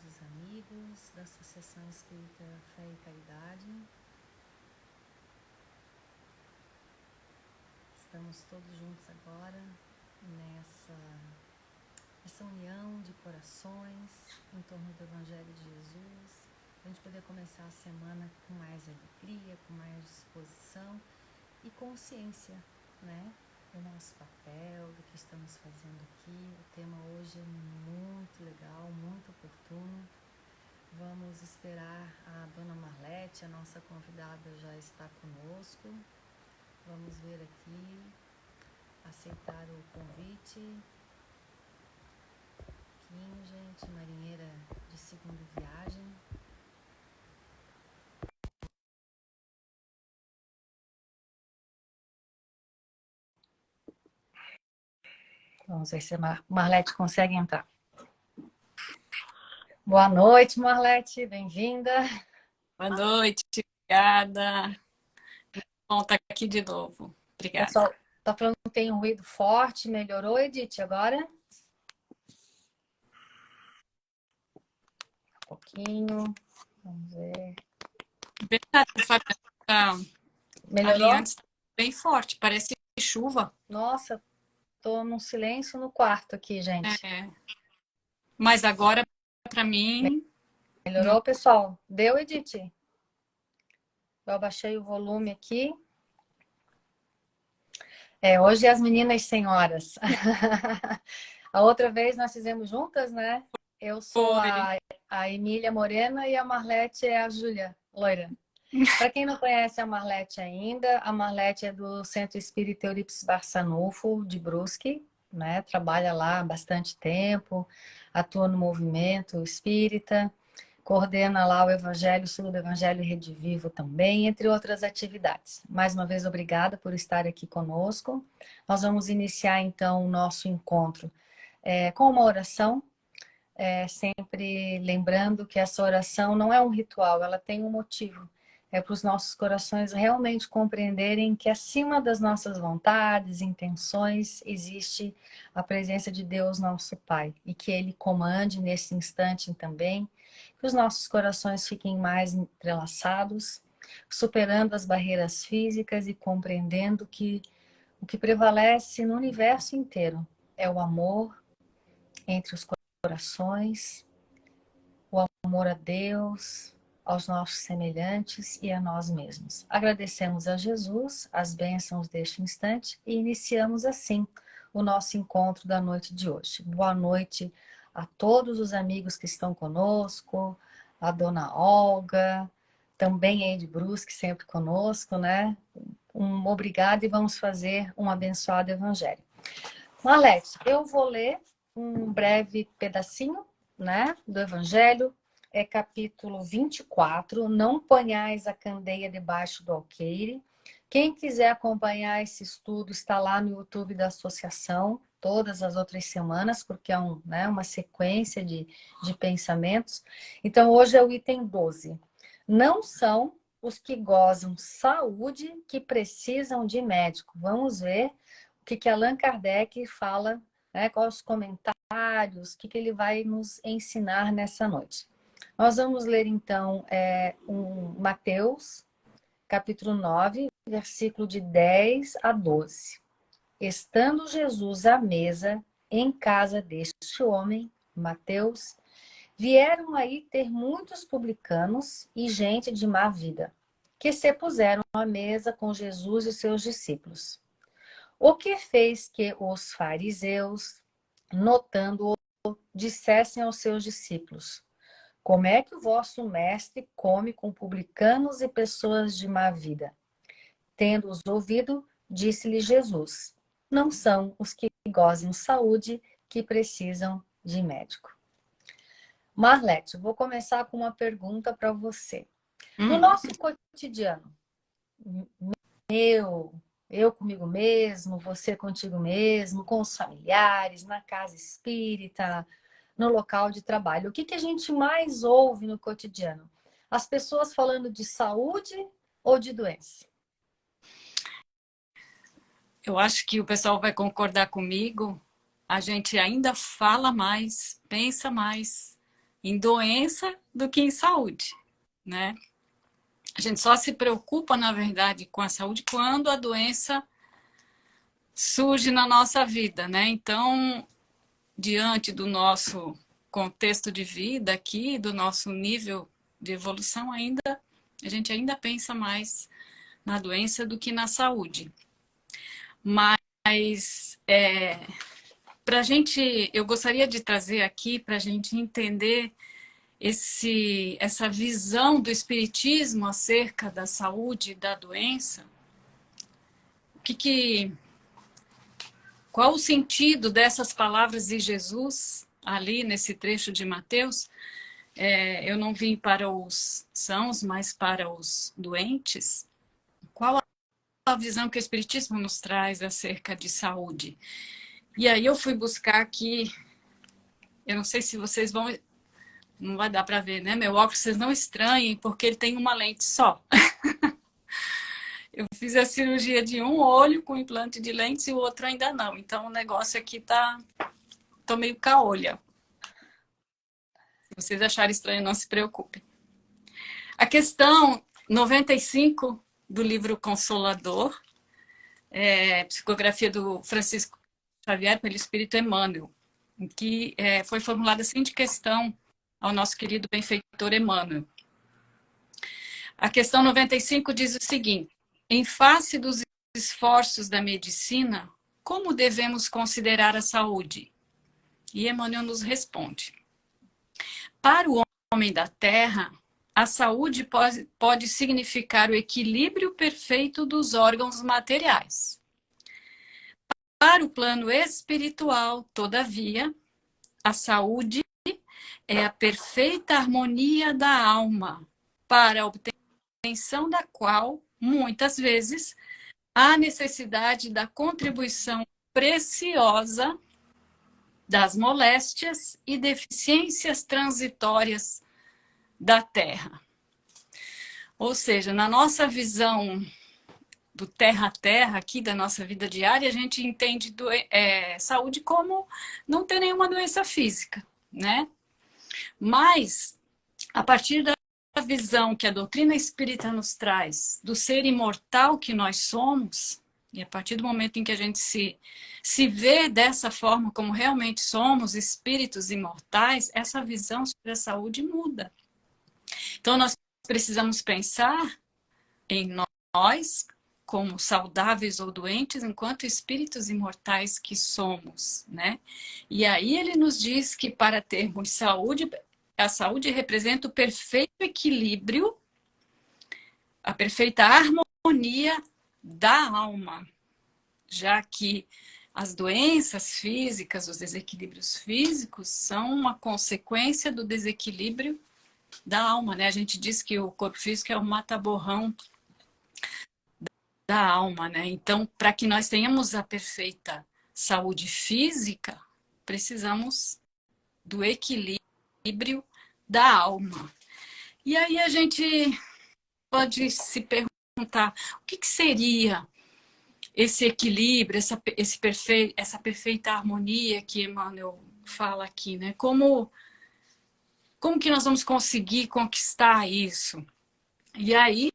queridos amigos da Associação Espírita Fé e Caridade. Estamos todos juntos agora nessa união de corações em torno do Evangelho de Jesus, para a gente poder começar a semana com mais alegria, com mais disposição e consciência, né? Do nosso papel, do que estamos fazendo aqui. O tema hoje é muito legal, muito oportuno. Vamos esperar a Dona Marlete, a nossa convidada já está conosco. Vamos ver aqui, aceitar o convite. Pouquinho, gente, marinheira de segunda viagem. Vamos ver se a Marlete consegue entrar. Boa noite, Marlete, bem-vinda. Boa noite, obrigada. Bom estar aqui de novo. Obrigada. Pessoal, tá falando que tem um ruído forte, melhorou, Edith, agora? Um pouquinho, vamos ver. Verdade, Fabiana, ali Melhorou? antes bem forte, parece chuva. Nossa, tô num silêncio no quarto aqui, gente. Mas agora, para mim... Melhorou, Não. pessoal? Deu, Edith? Eu abaixei o volume aqui. Hoje as meninas senhoras. A outra vez nós fizemos juntas, né? Eu sou a Emília Morena e a Marlete é a Júlia Loira. Para quem não conhece a Marlete ainda, a Marlete é do Centro Espírita Eurípides Barçanufo, de Brusque, né? Trabalha lá há bastante tempo, atua no movimento espírita, coordena lá o Evangelho, Sul do Evangelho e Rede Vivo também, entre outras atividades. Mais uma vez, obrigada por estar aqui conosco. Nós vamos iniciar, então, o nosso encontro com uma oração, sempre lembrando que essa oração não é um ritual, ela tem um motivo. É para os nossos corações realmente compreenderem que acima das nossas vontades, intenções, existe a presença de Deus, nosso Pai, e que Ele comande nesse instante também, que os nossos corações fiquem mais entrelaçados, superando as barreiras físicas e compreendendo que o que prevalece no universo inteiro é o amor entre os corações, o amor a Deus, aos nossos semelhantes e a nós mesmos. Agradecemos a Jesus as bênçãos deste instante e iniciamos assim o nosso encontro da noite de hoje. Boa noite a todos os amigos que estão conosco, a Dona Olga, também a Ed Brusque sempre conosco, né? Obrigado e vamos fazer um abençoado evangelho. Marlete, eu vou ler um breve pedacinho, né, do Evangelho, capítulo 24, não ponhais a candeia debaixo do alqueire. Quem quiser acompanhar esse estudo está lá no YouTube da associação, todas as outras semanas, porque é uma sequência de pensamentos. Então, hoje é o item 12. Não são os que gozam saúde que precisam de médico. Vamos ver o que Allan Kardec fala, né, quais os comentários, o que ele vai nos ensinar nessa noite. Nós vamos ler, então, Mateus, capítulo 9, versículo de 10 a 12. Estando Jesus à mesa, em casa deste homem, Mateus, vieram aí ter muitos publicanos e gente de má vida, que se puseram à mesa com Jesus e seus discípulos. O que fez que os fariseus, notando-o, dissessem aos seus discípulos: como é que o vosso mestre come com publicanos e pessoas de má vida? Tendo-os ouvido, disse-lhe Jesus: não são os que gozam saúde que precisam de médico. Marlete, vou começar com uma pergunta para você. No nosso cotidiano, eu comigo mesmo, você contigo mesmo, com os familiares, na casa espírita, no local de trabalho. O que a gente mais ouve no cotidiano? As pessoas falando de saúde ou de doença? Eu acho que o pessoal vai concordar comigo. A gente ainda fala mais, pensa mais em doença do que em saúde, né? A gente só se preocupa, na verdade, com a saúde quando a doença surge na nossa vida, né? Então, diante do nosso contexto de vida aqui, do nosso nível de evolução, a gente ainda pensa mais na doença do que na saúde. Mas para a gente, eu gostaria de trazer aqui para a gente entender essa visão do espiritismo acerca da saúde e da doença. Qual o sentido dessas palavras de Jesus ali nesse trecho de Mateus? Eu não vim para os sãos, mas para os doentes. Qual a visão que o espiritismo nos traz acerca de saúde? E aí eu fui buscar aqui, eu não sei se vocês vão, não vai dar para ver, né? Meu óculos, vocês não estranhem, porque ele tem uma lente só. Eu fiz a cirurgia de um olho com implante de lentes e o outro ainda não. Então o negócio aqui tô meio caolha. Se vocês acharem estranho, não se preocupem. A questão 95 do livro Consolador, psicografia do Francisco Xavier pelo Espírito Emmanuel, em que foi formulada a seguinte questão ao nosso querido benfeitor Emmanuel. A questão 95 diz o seguinte: em face dos esforços da medicina, como devemos considerar a saúde? E Emmanuel nos responde: para o homem da Terra, a saúde pode significar o equilíbrio perfeito dos órgãos materiais. Para o plano espiritual, todavia, a saúde é a perfeita harmonia da alma, para a obtenção da qual, muitas vezes, há necessidade da contribuição preciosa das moléstias e deficiências transitórias da Terra. Ou seja, na nossa visão do terra a terra, aqui da nossa vida diária, a gente entende saúde como não ter nenhuma doença física, né? Mas, a partir da visão que a doutrina espírita nos traz do ser imortal que nós somos, e a partir do momento em que a gente se vê dessa forma como realmente somos espíritos imortais, essa visão sobre a saúde muda. Então, nós precisamos pensar em nós como saudáveis ou doentes enquanto espíritos imortais que somos, né? E aí ele nos diz que para termos saúde, a saúde representa o perfeito equilíbrio, a perfeita harmonia da alma, já que as doenças físicas, os desequilíbrios físicos são uma consequência do desequilíbrio da alma, né? A gente diz que o corpo físico é o mata-borrão da alma, né? Então, para que nós tenhamos a perfeita saúde física, precisamos do equilíbrio da alma. E aí a gente pode se perguntar, o que seria esse equilíbrio, essa perfeita harmonia que Emmanuel fala aqui, né? Como que nós vamos conseguir conquistar isso? E aí,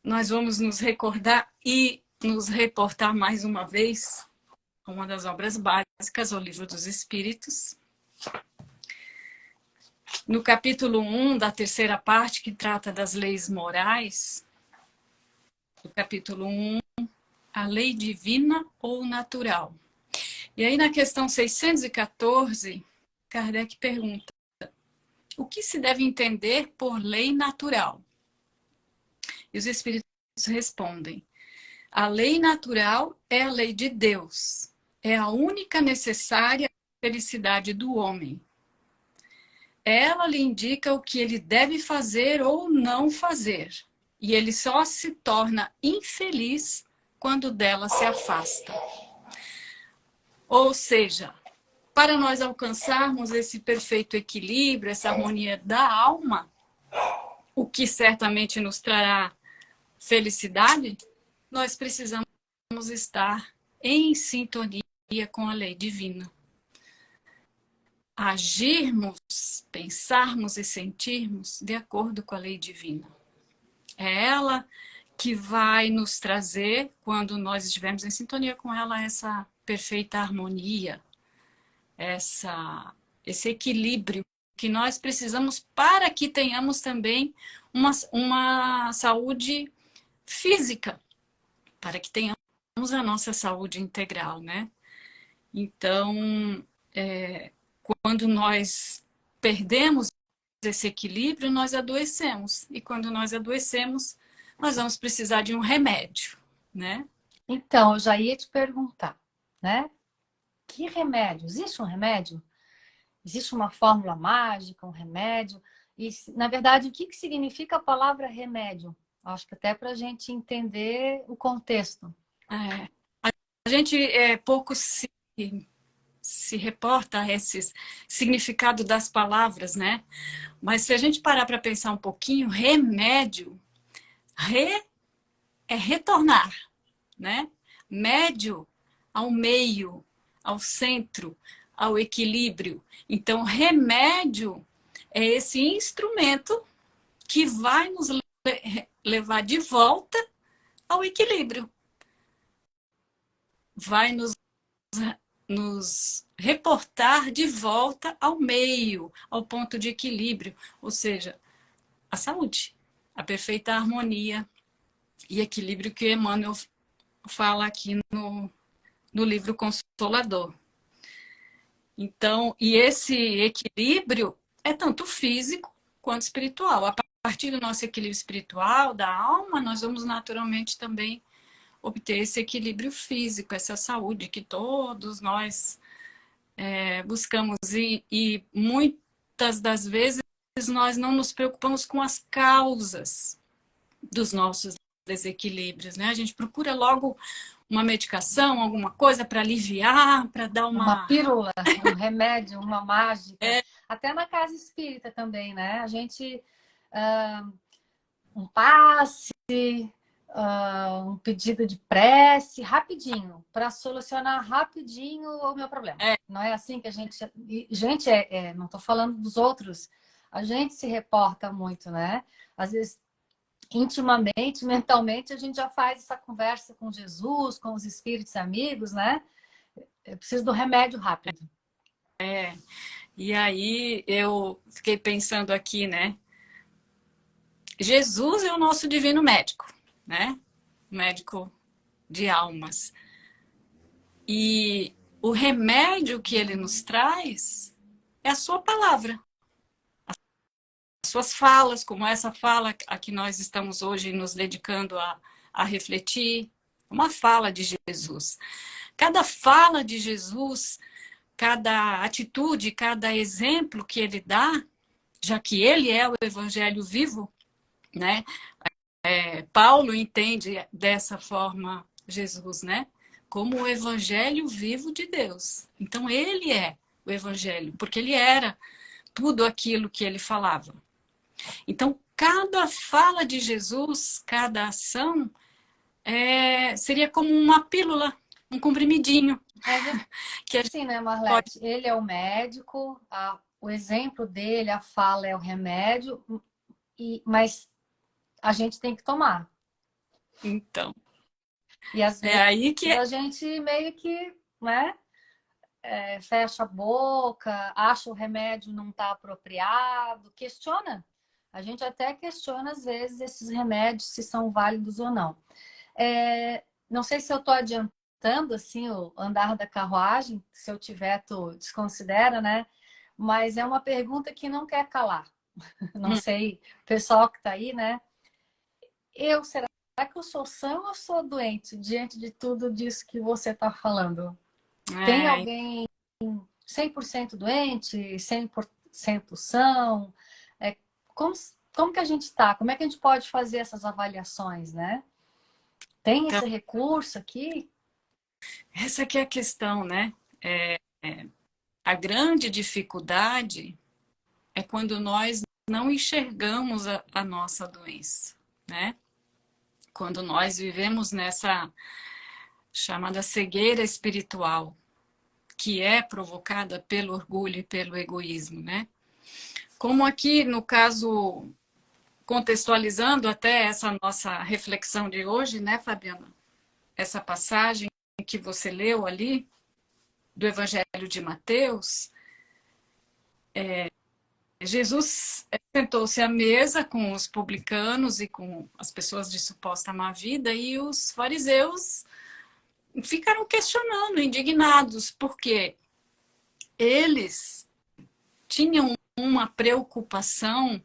nós vamos nos recordar e nos reportar mais uma vez a uma das obras básicas, o Livro dos Espíritos. No capítulo 1 da terceira parte, que trata das leis morais, no capítulo 1, a lei divina ou natural. E aí, na questão 614, Kardec pergunta: o que se deve entender por lei natural? E os espíritos respondem: a lei natural é a lei de Deus, é a única necessária à felicidade do homem. Ela lhe indica o que ele deve fazer ou não fazer, e ele só se torna infeliz quando dela se afasta. Ou seja, para nós alcançarmos esse perfeito equilíbrio, essa harmonia da alma, o que certamente nos trará felicidade, nós precisamos estar em sintonia com a lei divina. agirmos, pensarmos e sentirmos de acordo com a lei divina. É ela que vai nos trazer, quando nós estivermos em sintonia com ela, essa perfeita harmonia, esse equilíbrio que nós precisamos para que tenhamos também uma saúde física, para que tenhamos a nossa saúde integral, né? Então, quando nós perdemos esse equilíbrio, nós adoecemos. E quando nós adoecemos, nós vamos precisar de um remédio, né? Então, eu já ia te perguntar, né? Que remédio? Existe um remédio? Existe uma fórmula mágica, um remédio? E, na verdade, o que significa a palavra remédio? Acho que até para a gente entender o contexto. É, a gente pouco se reporta a esse significado das palavras, né? Mas se a gente parar para pensar um pouquinho, remédio, é retornar, né? Médio ao meio, ao centro, ao equilíbrio. Então, remédio é esse instrumento que vai nos levar de volta ao equilíbrio. Vai nos reportar de volta ao meio, ao ponto de equilíbrio, ou seja, a saúde, a perfeita harmonia e equilíbrio que Emmanuel fala aqui no livro Consolador. Então, e esse equilíbrio é tanto físico quanto espiritual. A partir do nosso equilíbrio espiritual, da alma, nós vamos naturalmente também obter esse equilíbrio físico, essa saúde que todos nós buscamos. E muitas das vezes nós não nos preocupamos com as causas dos nossos desequilíbrios, né? A gente procura logo uma medicação, alguma coisa para aliviar, para dar uma pílula, um remédio, uma mágica. Até na casa espírita também, né? A gente um passe, um pedido de prece, rapidinho, para solucionar rapidinho o meu problema. Não é assim que a gente... Gente, não estou falando dos outros, a gente se reporta muito, né? Às vezes, intimamente, mentalmente, a gente já faz essa conversa com Jesus, com os espíritos amigos, né? Eu preciso do remédio rápido. E aí eu fiquei pensando aqui, né? Jesus é o nosso divino médico, né? Médico de almas. E o remédio que ele nos traz é a sua palavra. As suas falas, como essa fala a que nós estamos hoje nos dedicando a refletir, uma fala de Jesus. Cada fala de Jesus, cada atitude, cada exemplo que ele dá, já que ele é o evangelho vivo, né? Paulo entende dessa forma Jesus, né? Como o evangelho vivo de Deus. Então ele é o evangelho, porque ele era tudo aquilo que ele falava. Então cada fala de Jesus, cada ação, seria como uma pílula, um comprimidinho. Que assim, né, Marlete? Ele é o médico, o exemplo dele, a fala é o remédio, mas a gente tem que tomar. Então. E às vezes aí que a gente meio que, né, fecha a boca, acha o remédio não está apropriado, questiona. A gente até questiona, às vezes, esses remédios, se são válidos ou não. Não sei se eu estou adiantando assim, o andar da carruagem, se eu tiver, tu desconsidera, né? Mas é uma pergunta que não quer calar. Não sei, o pessoal que está aí, né? Será que eu sou sã ou sou doente diante de tudo disso que você está falando? Tem alguém 100% doente, 100% são? Como que a gente está? Como é que a gente pode fazer essas avaliações, né? Tem esse recurso aqui? Essa que é a questão, né? A grande dificuldade é quando nós não enxergamos a nossa doença, né? Quando nós vivemos nessa chamada cegueira espiritual. que é provocada pelo orgulho e pelo egoísmo, né? Como aqui, no caso, contextualizando até essa nossa reflexão de hoje, né, Fabiana? Essa passagem que você leu ali, do Evangelho de Mateus, Jesus sentou-se à mesa com os publicanos e com as pessoas de suposta má vida, e os fariseus ficaram questionando, indignados, porque eles tinham uma preocupação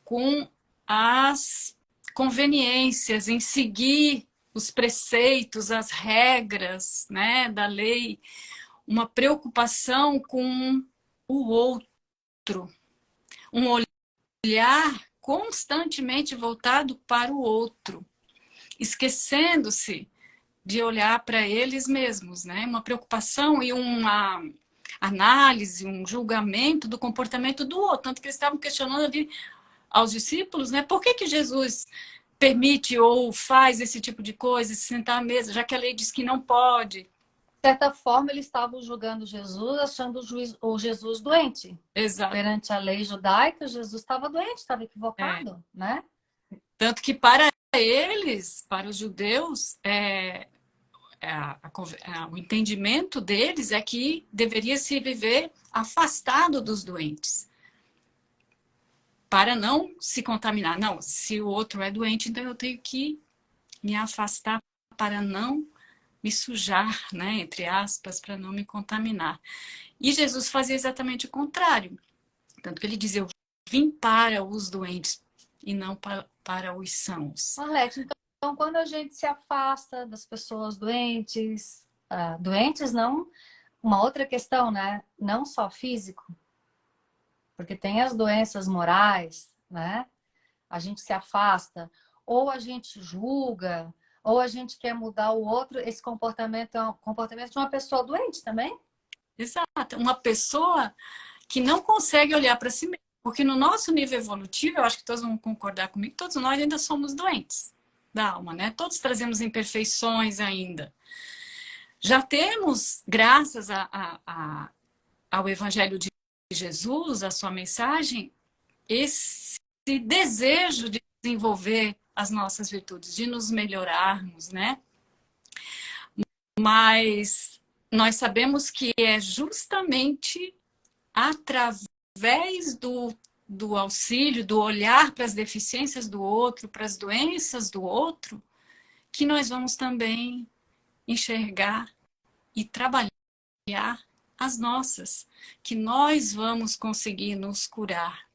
com as conveniências, em seguir os preceitos, as regras, né, da lei, uma preocupação com o outro, um olhar constantemente voltado para o outro, esquecendo-se de olhar para eles mesmos, né? Uma preocupação e uma análise, um julgamento do comportamento do outro, tanto que eles estavam questionando ali aos discípulos, né? Por que Jesus permite ou faz esse tipo de coisa, se sentar à mesa, já que a lei diz que não pode? De certa forma, eles estavam julgando Jesus, achando o Jesus doente. Exato. Perante a lei judaica, Jesus estava doente, estava equivocado, né? Tanto que para eles, para os judeus, o entendimento deles é que deveria se viver afastado dos doentes, para não se contaminar. Não, se o outro é doente, então eu tenho que me afastar para não me sujar, né, entre aspas, para não me contaminar. E Jesus fazia exatamente o contrário. Tanto que ele dizia, eu vim para os doentes e não para os sãos. Marlete, então quando a gente se afasta das pessoas doentes, doentes não, uma outra questão, né? Não só físico, porque tem as doenças morais, né? A gente se afasta, ou a gente julga, ou a gente quer mudar o outro. Esse comportamento é um comportamento de uma pessoa doente também? Exato. Uma pessoa que não consegue olhar para si mesma. Porque no nosso nível evolutivo, eu acho que todos vão concordar comigo, todos nós ainda somos doentes da alma, né? Todos trazemos imperfeições ainda. Já temos, graças ao Evangelho de Jesus, a sua mensagem, esse desejo de desenvolver as nossas virtudes, de nos melhorarmos, né? Mas nós sabemos que é justamente através do auxílio, do olhar para as deficiências do outro, para as doenças do outro, que nós vamos também enxergar e trabalhar as nossas, que nós vamos conseguir nos curar.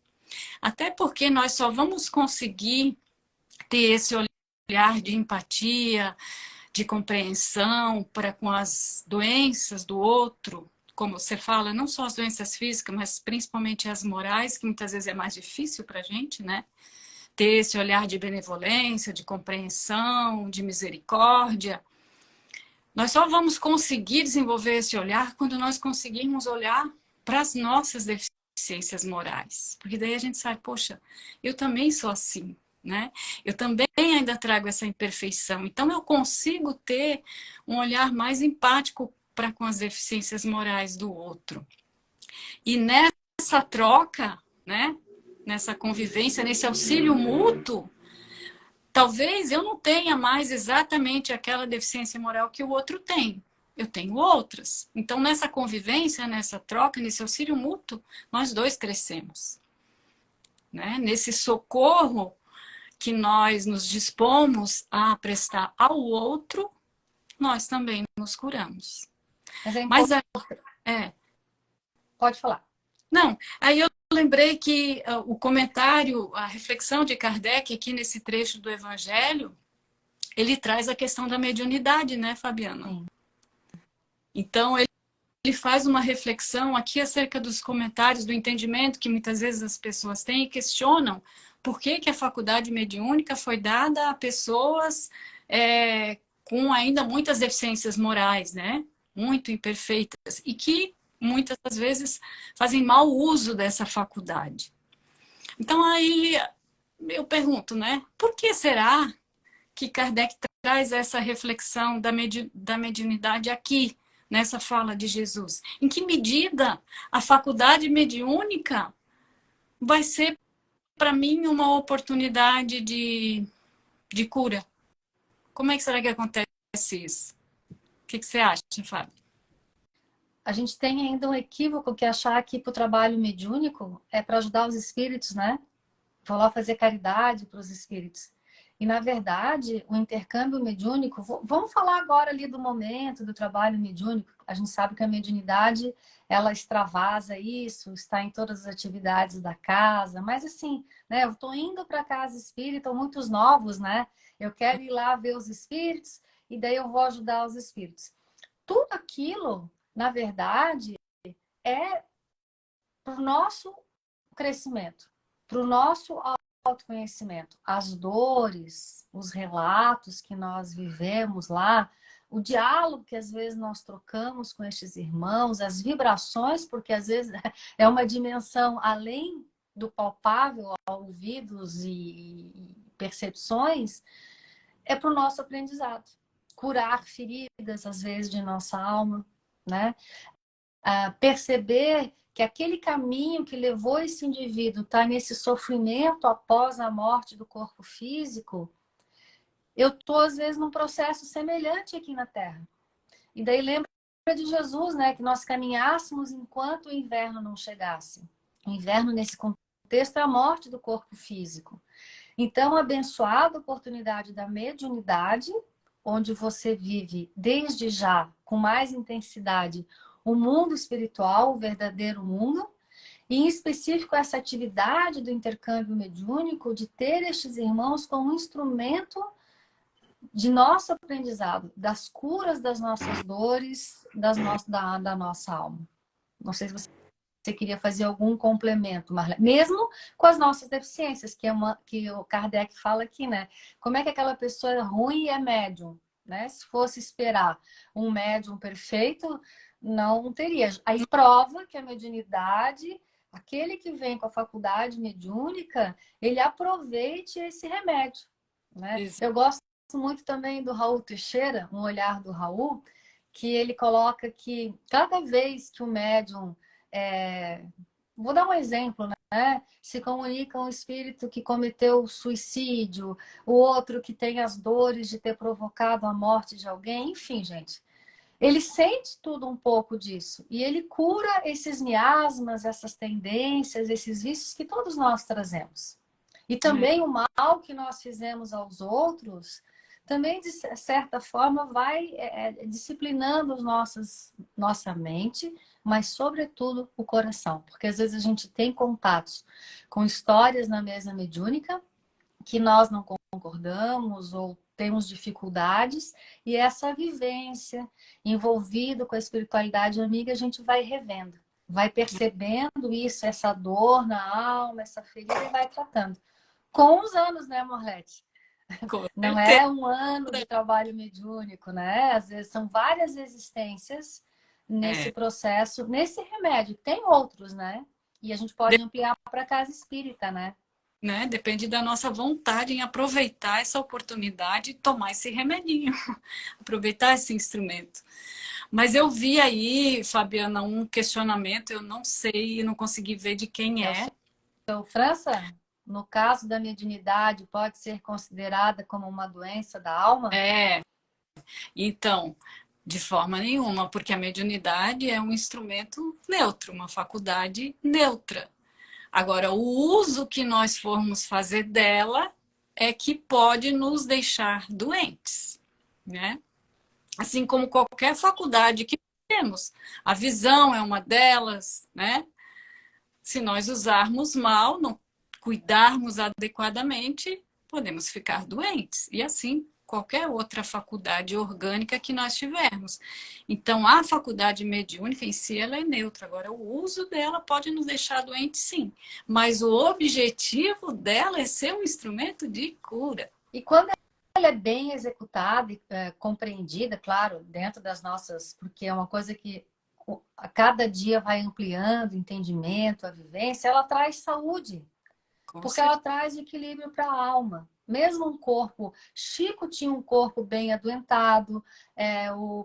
Até porque nós só vamos conseguir ter esse olhar de empatia, de compreensão para com as doenças do outro, como você fala, não só as doenças físicas, mas principalmente as morais, que muitas vezes é mais difícil para a gente, né? Ter esse olhar de benevolência, de compreensão, de misericórdia. Nós só vamos conseguir desenvolver esse olhar quando nós conseguirmos olhar para as nossas deficiências morais. Porque daí a gente sabe, poxa, eu também sou assim, né? Eu também ainda trago essa imperfeição. Então eu consigo ter um olhar mais empático para com as deficiências morais do outro. E nessa troca, né? Nessa convivência, nesse auxílio mútuo, talvez eu não tenha mais exatamente aquela deficiência moral que o outro tem. Eu tenho outras. Então, nessa convivência, nessa troca, nesse auxílio mútuo, nós dois crescemos. Né? Nesse socorro que nós nos dispomos a prestar ao outro, nós também nos curamos. Mas Pode falar. Não, aí eu lembrei que o comentário, a reflexão de Kardec aqui nesse trecho do Evangelho, ele traz a questão da mediunidade, né, Fabiana? Sim. Então, ele faz uma reflexão aqui acerca dos comentários, do entendimento que muitas vezes as pessoas têm e questionam por que a faculdade mediúnica foi dada a pessoas com ainda muitas deficiências morais, né? Muito imperfeitas, e que muitas das vezes fazem mau uso dessa faculdade. Então aí eu pergunto, né? Por que será que Kardec traz essa reflexão da mediunidade aqui? nessa fala de Jesus? Em que medida a faculdade mediúnica vai ser, para mim, uma oportunidade de cura? Como é que será que acontece isso? O que você acha, Fábio? A gente tem ainda um equívoco que é achar que para o trabalho mediúnico é para ajudar os espíritos, né? Vou lá fazer caridade para os espíritos. E, na verdade, o intercâmbio mediúnico... Vamos falar agora ali do momento do trabalho mediúnico. A gente sabe que a mediunidade, ela extravasa isso, está em todas as atividades da casa. Mas, assim, né, eu estou indo para a casa espírita, muitos novos, né? Eu quero ir lá ver os espíritos e daí eu vou ajudar os espíritos. Tudo aquilo, na verdade, é para o nosso crescimento, para o nosso autoconhecimento. As dores, os relatos que nós vivemos lá, o diálogo que às vezes nós trocamos com estes irmãos, as vibrações, porque às vezes é uma dimensão além do palpável, ouvidos e percepções, é para o nosso aprendizado. Curar feridas, às vezes, de nossa alma, né? Perceber que aquele caminho que levou esse indivíduo está nesse sofrimento após a morte do corpo físico, eu estou, às vezes, num processo semelhante aqui na Terra. E daí lembra de Jesus, né? Que nós caminhássemos enquanto o inverno não chegasse. O inverno, nesse contexto, é a morte do corpo físico. Então, abençoada a oportunidade da mediunidade, onde você vive desde já, com mais intensidade, o mundo espiritual, o verdadeiro mundo, e em específico essa atividade do intercâmbio mediúnico, de ter estes irmãos como um instrumento de nosso aprendizado, das curas das nossas dores, da nossa alma. Não sei se você queria fazer algum complemento, Marlene. Mesmo com as nossas deficiências, que o Kardec fala aqui, né? Como é que aquela pessoa é ruim e é médium, né? Se fosse esperar um médium perfeito, não teria. Aí prova que a mediunidade, aquele que vem com a faculdade mediúnica, ele aproveite esse remédio, né? Isso. Eu gosto muito também do Raul Teixeira, um olhar do Raul, que ele coloca que cada vez que o médium vou dar um exemplo, né? Se comunica um espírito que cometeu suicídio, o outro que tem as dores de ter provocado a morte de alguém, enfim, gente. Ele sente tudo um pouco disso e ele cura esses miasmas, essas tendências, esses vícios que todos nós trazemos. E também o mal que nós fizemos aos outros, também, de certa forma, vai disciplinando nossa mente, mas, sobretudo, o coração. Porque, às vezes, a gente tem contatos com histórias na mesa mediúnica que nós não concordamos ou temos dificuldades, e essa vivência envolvida com a espiritualidade amiga, a gente vai revendo, vai percebendo isso, essa dor na alma, essa ferida, e vai tratando. Com os anos, né, Morlete? Com Não certeza. é um ano de trabalho mediúnico, né? Às vezes são várias existências nesse processo, nesse remédio. Tem outros, né? E a gente pode ampliar para a casa espírita, né? Né? Depende da nossa vontade em aproveitar essa oportunidade e tomar esse remedinho, aproveitar esse instrumento. Mas eu vi aí, Fabiana, um questionamento, eu não sei, não consegui ver de quem É o é. seu França, no caso da mediunidade, pode ser considerada como uma doença da alma? Então, de forma nenhuma, porque a mediunidade é um instrumento neutro, uma faculdade neutra. Agora, o uso que nós formos fazer dela é que pode nos deixar doentes, né? Assim como qualquer faculdade que temos. A visão é uma delas, né? Se nós usarmos mal, não cuidarmos adequadamente, podemos ficar doentes. E assim, qualquer outra faculdade orgânica que nós tivermos. Então, a faculdade mediúnica em si, ela é neutra. Agora, o uso dela pode nos deixar doentes, sim. Mas o objetivo dela é ser um instrumento de cura. E quando ela é bem executada e compreendida, claro, dentro das nossas... Porque é uma coisa que a cada dia vai ampliando o entendimento, a vivência, ela traz saúde. Com Porque ela certeza. traz equilíbrio para a alma. mesmo um corpo... Chico tinha um corpo bem adoentado,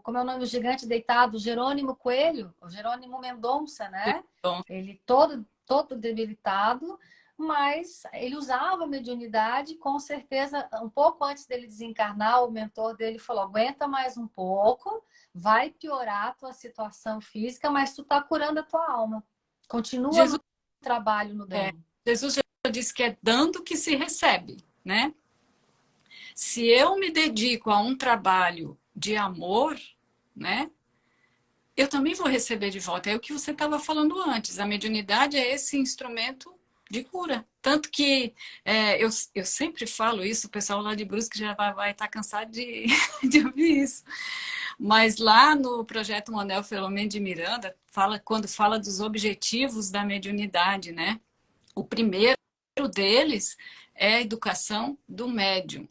como é o nome do gigante deitado? Jerônimo Coelho, o Jerônimo Mendonça, né? Bom, Ele todo debilitado, mas ele usava a mediunidade, com certeza, um pouco antes dele desencarnar, o mentor dele falou, aguenta mais um pouco, vai piorar a tua situação física, mas tu tá curando a tua alma. Continua Jesus, no trabalho no bem. Jesus já disse que é dando que se recebe, né? Se eu me dedico a um trabalho de amor, né? Eu também vou receber de volta. É o que você estava falando antes. A mediunidade é esse instrumento de cura. Tanto que eu sempre falo isso, o pessoal lá de Brusque já vai estar cansado de, de ouvir isso. Mas lá no projeto Manuel Filomeno de Miranda, quando fala dos objetivos da mediunidade, né? O primeiro deles é a educação do médium.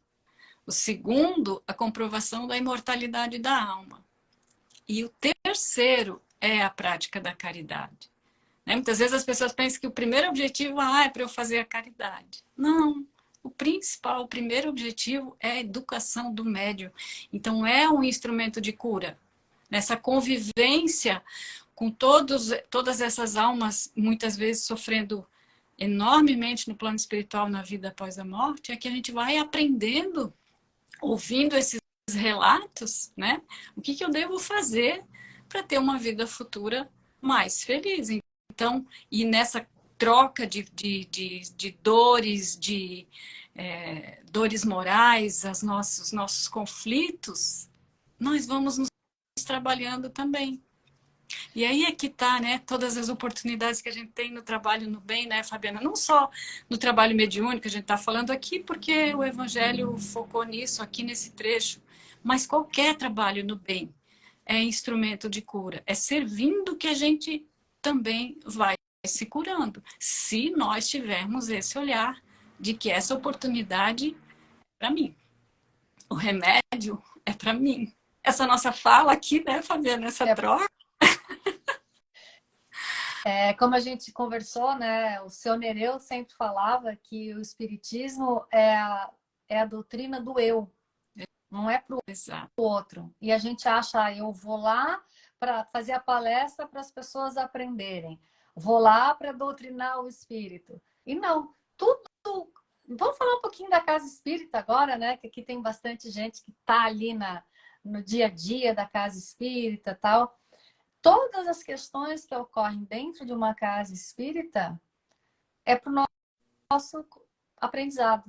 O segundo, a comprovação da imortalidade da alma. E o terceiro é a prática da caridade. Né? Muitas vezes as pessoas pensam que o primeiro objetivo é para eu fazer a caridade. Não. O principal, o primeiro objetivo é a educação do médium. Então, é um instrumento de cura. Nessa convivência com todas essas almas, muitas vezes sofrendo enormemente no plano espiritual na vida após a morte, é que a gente vai aprendendo, ouvindo esses relatos, né? O que eu devo fazer para ter uma vida futura mais feliz. Então, e nessa troca de dores, dores morais, os nossos conflitos, nós vamos nos trabalhando também. E aí é que tá, né? Todas as oportunidades que a gente tem no trabalho no bem, né, Fabiana? Não só no trabalho mediúnico, a gente está falando aqui, porque o Evangelho focou nisso, aqui nesse trecho, mas qualquer trabalho no bem é instrumento de cura. É servindo que a gente também vai se curando, se nós tivermos esse olhar de que essa oportunidade é para mim. O remédio é para mim. Essa nossa fala aqui, né, Fabiana? Essa troca. Como a gente conversou, né? O seu Nereu sempre falava que o espiritismo é a doutrina do eu, não é para o outro. E a gente acha, eu vou lá para fazer a palestra para as pessoas aprenderem, vou lá para doutrinar o espírito. E não, tudo. Vamos falar um pouquinho da casa espírita agora, né? Que aqui tem bastante gente que está ali no dia a dia da casa espírita e tal. Todas as questões que ocorrem dentro de uma casa espírita é para o nosso aprendizado,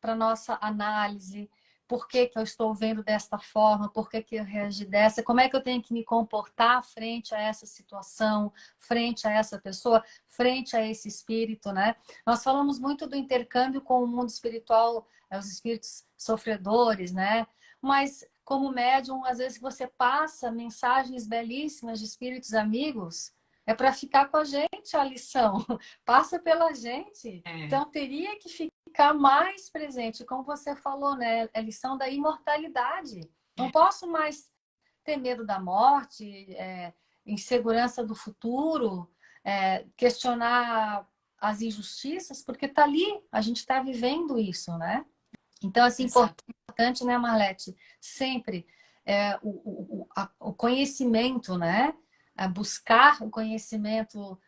para a nossa análise. Por que eu estou vendo desta forma? Por que eu reagi dessa? Como é que eu tenho que me comportar frente a essa situação, frente a essa pessoa, frente a esse espírito, né? Nós falamos muito do intercâmbio com o mundo espiritual, os espíritos sofredores, né? Mas como médium, às vezes você passa mensagens belíssimas de espíritos amigos, é para ficar com a gente a lição, passa pela gente. Então teria que ficar mais presente, como você falou, né? A lição da imortalidade. Não posso mais ter medo da morte, insegurança do futuro, questionar as injustiças, porque está ali, a gente está vivendo isso, né? Então, assim, importante, né, Marlete? Sempre o conhecimento, né? Buscar o conhecimento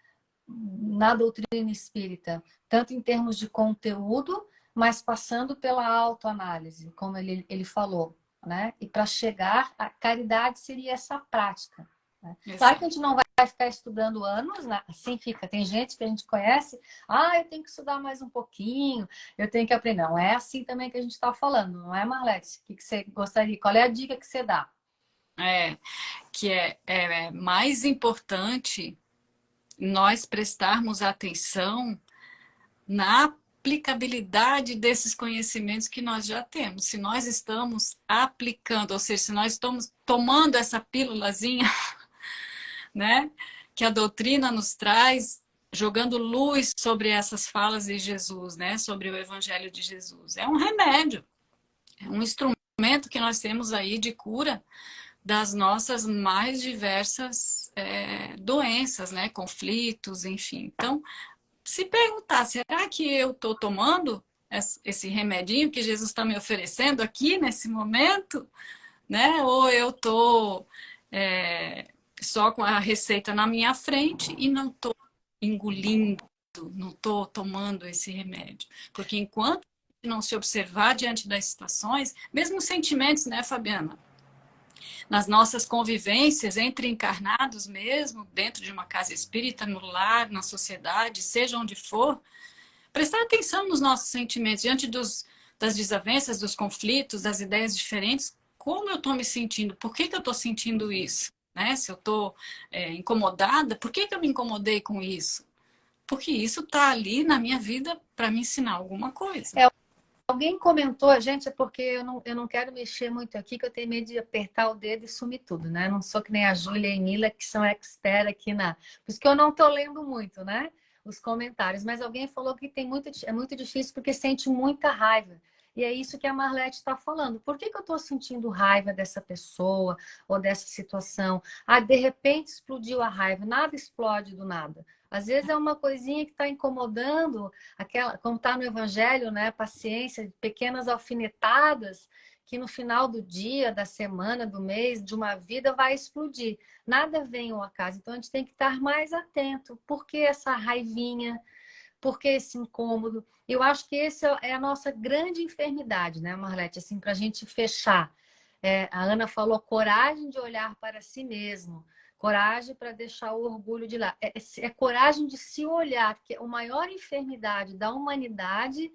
na doutrina espírita, tanto em termos de conteúdo, mas passando pela autoanálise, como ele falou, né? E para chegar, a caridade seria essa prática. Né? Claro que a gente não vai ficar estudando anos, né? Assim fica. Tem gente que a gente conhece, eu tenho que estudar mais um pouquinho, eu tenho que aprender. Não é assim também que a gente está falando, não é, Marlete? O que você gostaria? Qual é a dica que você dá? Que é mais importante nós prestarmos atenção na aplicabilidade desses conhecimentos que nós já temos. Se nós estamos aplicando, ou seja, se nós estamos tomando essa pílulazinha, né, que a doutrina nos traz, jogando luz sobre essas falas de Jesus, né, sobre o Evangelho de Jesus. É um remédio, é um instrumento que nós temos aí de cura das nossas mais diversas doenças, né, conflitos, enfim. Então, se perguntar, será que eu estou tomando esse remedinho que Jesus está me oferecendo aqui nesse momento, né? Ou eu estou só com a receita na minha frente e não estou engolindo, não estou tomando esse remédio. Porque enquanto não se observar diante das situações, mesmo os sentimentos, né, Fabiana? Nas nossas convivências entre encarnados mesmo, dentro de uma casa espírita, no lar, na sociedade, seja onde for, prestar atenção nos nossos sentimentos, diante das desavenças, dos conflitos, das ideias diferentes, como eu estou me sentindo, por que eu estou sentindo isso? Né? Se eu estou incomodada, por que eu me incomodei com isso? Porque isso está ali na minha vida para me ensinar alguma coisa. Alguém comentou, gente, é porque eu não quero mexer muito aqui, que eu tenho medo de apertar o dedo e sumir tudo, né? Não sou que nem a Júlia e a Emília, que são expert aqui na... Por isso que eu não estou lendo muito, né? Os comentários. Mas alguém falou que é muito difícil porque sente muita raiva. E é isso que a Marlete está falando. Por que eu estou sentindo raiva dessa pessoa ou dessa situação? Ah, de repente explodiu a raiva. Nada explode do nada. Às vezes é uma coisinha que está incomodando, aquela, como está no Evangelho, né? Paciência, pequenas alfinetadas que no final do dia, da semana, do mês, de uma vida vai explodir. Nada vem ao acaso. Então a gente tem que estar mais atento. Por que essa raivinha? Por que esse incômodo? Eu acho que esse é a nossa grande enfermidade, né, Marlete? Assim, para a gente fechar. A Ana falou coragem de olhar para si mesmo. Coragem para deixar o orgulho de lá. É coragem de se olhar, porque a maior enfermidade da humanidade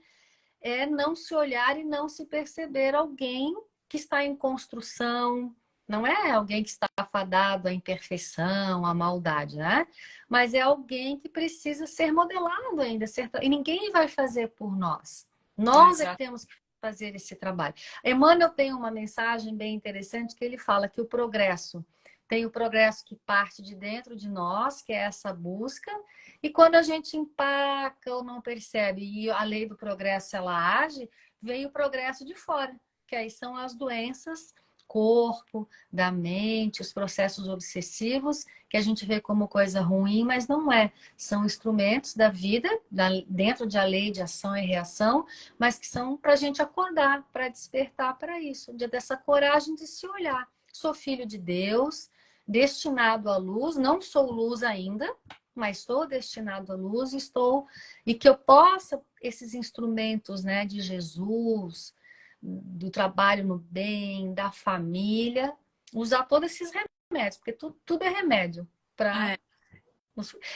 é não se olhar e não se perceber alguém que está em construção, não é alguém que está afadado à imperfeição, à maldade, né? Mas é alguém que precisa ser modelado ainda, e ninguém vai fazer por nós. Nós é que temos que fazer esse trabalho. Emmanuel tem uma mensagem bem interessante que ele fala que o progresso tem o progresso que parte de dentro de nós, que é essa busca, e quando a gente empaca ou não percebe, e a lei do progresso ela age, vem o progresso de fora, que aí são as doenças, corpo, da mente, os processos obsessivos, que a gente vê como coisa ruim, mas não é. São instrumentos da vida, dentro de a lei de ação e reação, mas que são para a gente acordar, para despertar para isso, dessa coragem de se olhar. Sou filho de Deus, destinado à luz, não sou luz ainda, mas estou destinado à luz, e que eu possa, esses instrumentos, né, de Jesus, do trabalho no bem, da família, usar todos esses remédios, porque tudo é remédio.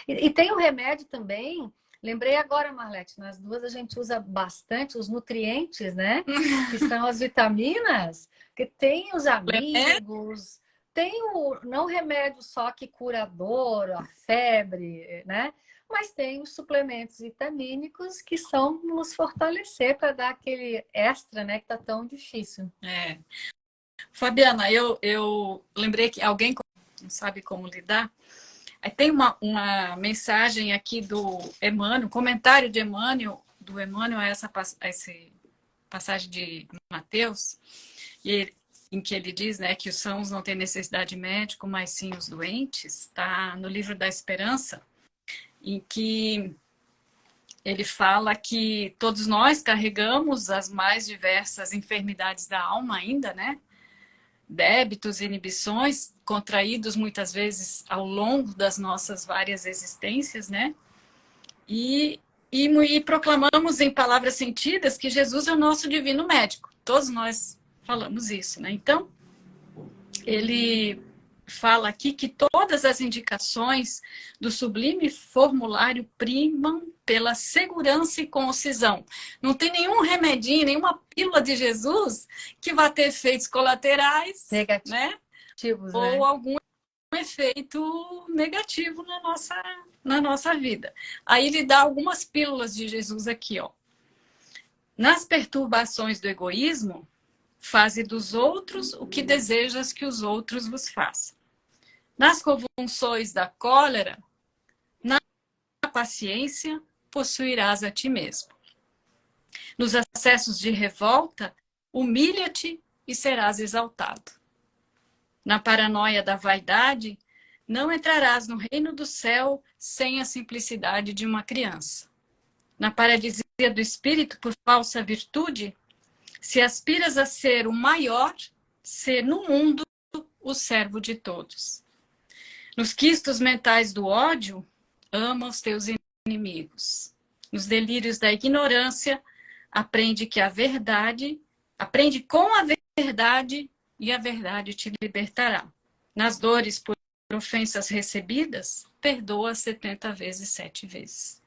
E tem o remédio também, lembrei agora, Marlete, nas duas a gente usa bastante os nutrientes, né, que são as vitaminas, que tem os amigos... Tem não remédio só que curador, a febre, né? Mas tem os suplementos vitamínicos que são nos fortalecer para dar aquele extra, né? Que tá tão difícil. Fabiana, eu lembrei que alguém não sabe como lidar. Aí tem uma mensagem aqui do Emmanuel, comentário de Emmanuel, a essa passagem de Mateus, em que ele diz, né, que os sãos não têm necessidade de médico, mas sim os doentes, está no livro da Esperança, em que ele fala que todos nós carregamos as mais diversas enfermidades da alma ainda, né? Débitos, inibições, contraídos muitas vezes ao longo das nossas várias existências, né? E proclamamos em palavras sentidas que Jesus é o nosso divino médico. Todos nós falamos isso, né? Então, ele fala aqui que todas as indicações do sublime formulário primam pela segurança e concisão. Não tem nenhum remedinho, nenhuma pílula de Jesus que vá ter efeitos colaterais, né? Ou algum efeito negativo na nossa vida. Aí ele dá algumas pílulas de Jesus aqui, ó. Nas perturbações do egoísmo, faze dos outros o que desejas que os outros vos façam. Nas convulsões da cólera, na paciência, possuirás a ti mesmo. Nos acessos de revolta, humilha-te e serás exaltado. Na paranoia da vaidade, não entrarás no reino do céu sem a simplicidade de uma criança. Na paralisia do espírito por falsa virtude, se aspiras a ser o maior, ser no mundo o servo de todos. Nos quistos mentais do ódio, ama os teus inimigos. Nos delírios da ignorância, aprende com a verdade e a verdade te libertará. Nas dores por ofensas recebidas, perdoa 70 vezes, 7 vezes.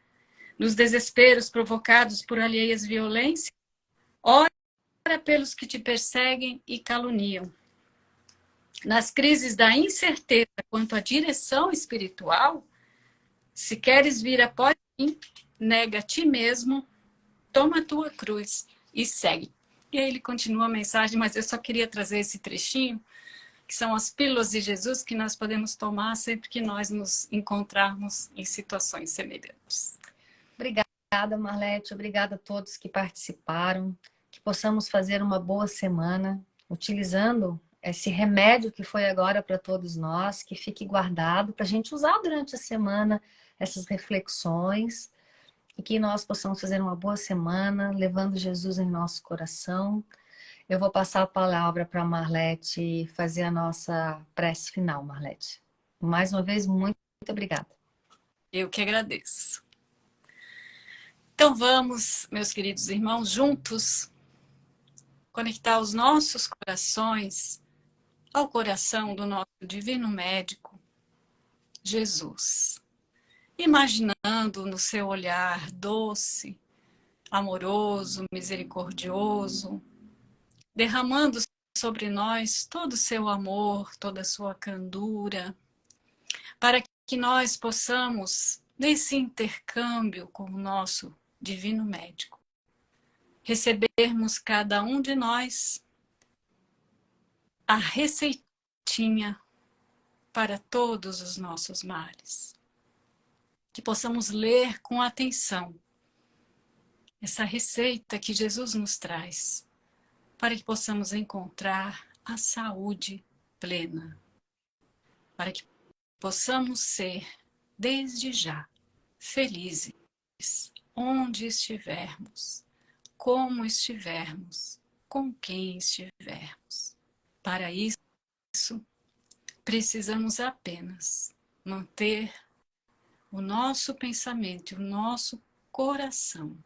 Nos desesperos provocados por alheias violências, ora pelos que te perseguem e caluniam. Nas crises da incerteza quanto à direção espiritual, se queres vir após mim, nega a ti mesmo, toma a tua cruz e segue. E aí ele continua a mensagem, mas eu só queria trazer esse trechinho, que são as pílulas de Jesus que nós podemos tomar sempre que nós nos encontrarmos em situações semelhantes. Obrigada, Marlete. Obrigada a todos que participaram. Que possamos fazer uma boa semana, utilizando esse remédio que foi agora para todos nós, que fique guardado para a gente usar durante a semana essas reflexões e que nós possamos fazer uma boa semana, levando Jesus em nosso coração. Eu vou passar a palavra para a Marlete fazer a nossa prece final, Marlete. Mais uma vez, muito obrigada. Eu que agradeço. Então vamos, meus queridos irmãos, juntos conectar os nossos corações ao coração do nosso divino médico, Jesus. Imaginando no seu olhar doce, amoroso, misericordioso, derramando sobre nós todo o seu amor, toda a sua candura, para que nós possamos, nesse intercâmbio com o nosso divino médico, recebermos cada um de nós a receitinha para todos os nossos males. Que possamos ler com atenção essa receita que Jesus nos traz, para que possamos encontrar a saúde plena, para que possamos ser, desde já, felizes, onde estivermos, como estivermos, com quem estivermos. Para isso, precisamos apenas manter o nosso pensamento e o nosso coração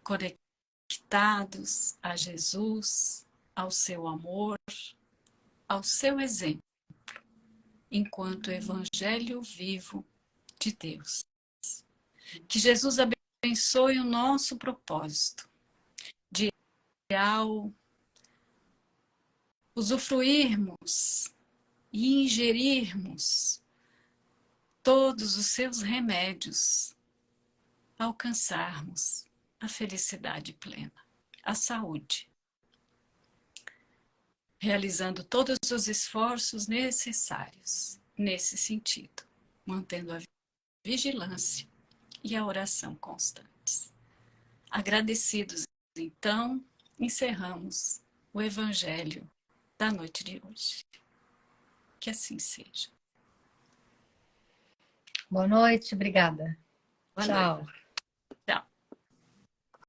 conectados a Jesus, ao seu amor, ao seu exemplo, enquanto Evangelho vivo de Deus. Que Jesus abençoe o nosso propósito de, ao usufruirmos e ingerirmos todos os seus remédios, alcançarmos a felicidade plena, a saúde, realizando todos os esforços necessários nesse sentido, mantendo a vigilância e a oração constantes. Agradecidos, então, encerramos o Evangelho da noite de hoje. Que assim seja. Boa noite, obrigada. Boa Tchau. noite. Tchau.